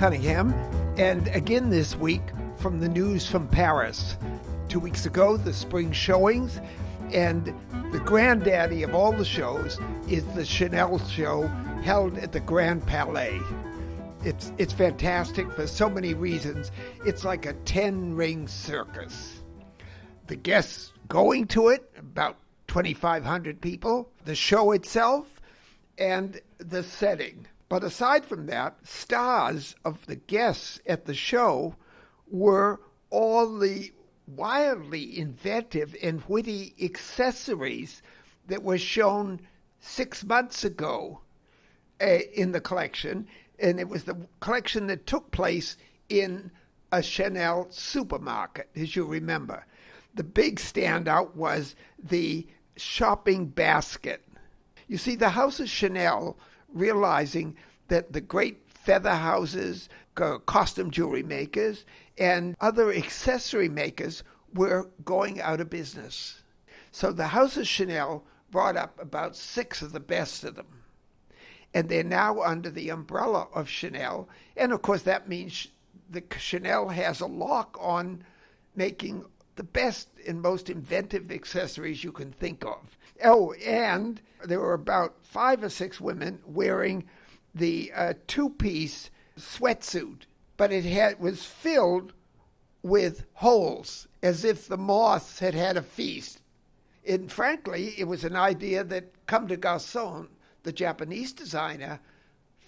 Cunningham, and again this week from the news from Paris. 2 weeks ago, the spring showings, and the granddaddy of all the shows is the Chanel show held at the Grand Palais. It's fantastic for so many reasons. It's like a 10-ring circus. The guests going to it, about 2,500 people, the show itself, and the setting. But aside from that, stars of the guests at the show were all the wildly inventive and witty accessories that were shown 6 months ago in the collection. And it was the collection that took place in a Chanel supermarket, as you remember. The big standout was the shopping basket. You see, the House of Chanel, realizing that the great feather houses, costume jewelry makers, and other accessory makers were going out of business. So the House of Chanel brought up about 6 of the best of them. And they're now under the umbrella of Chanel. And of course, that means the Chanel has a lock on making the best and most inventive accessories you can think of. Oh, and there were about 5 or 6 women wearing the 2-piece sweatsuit, but it was filled with holes, as if the moths had had a feast. And frankly, it was an idea that Comme des Garçons, the Japanese designer,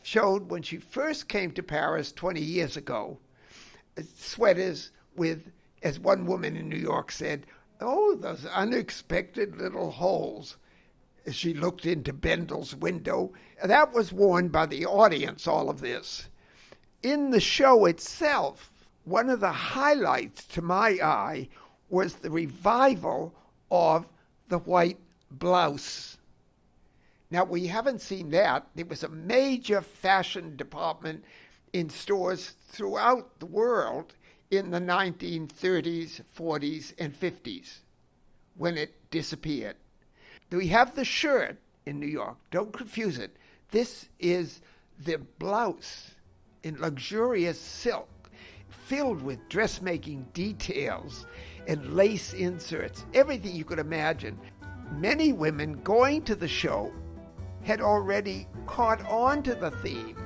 showed when she first came to Paris 20 years ago. Sweaters with, as one woman in New York said, "Oh, those unexpected little holes," as she looked into Bendel's window. That was worn by the audience, all of this. In the show itself, one of the highlights to my eye was the revival of the white blouse. Now, we haven't seen that. It was a major fashion department in stores throughout the world in the 1930s, 40s, and 50s when it disappeared. We have the shirt in New York. Don't confuse it. This is the blouse in luxurious silk, filled with dressmaking details and lace inserts, everything you could imagine. Many women going to the show had already caught on to the theme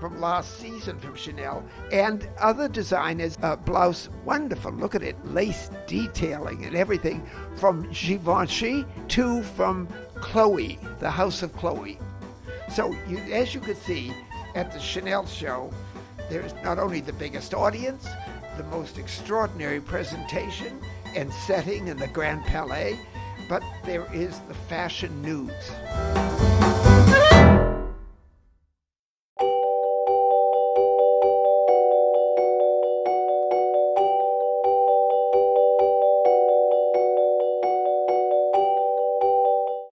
from last season from Chanel and other designers. Blouse, wonderful. Look at it. Lace detailing and everything from Givenchy to from Chloe, the House of Chloe. So as you could see at the Chanel show, there's not only the biggest audience, the most extraordinary presentation and setting in the Grand Palais, but there is the fashion news.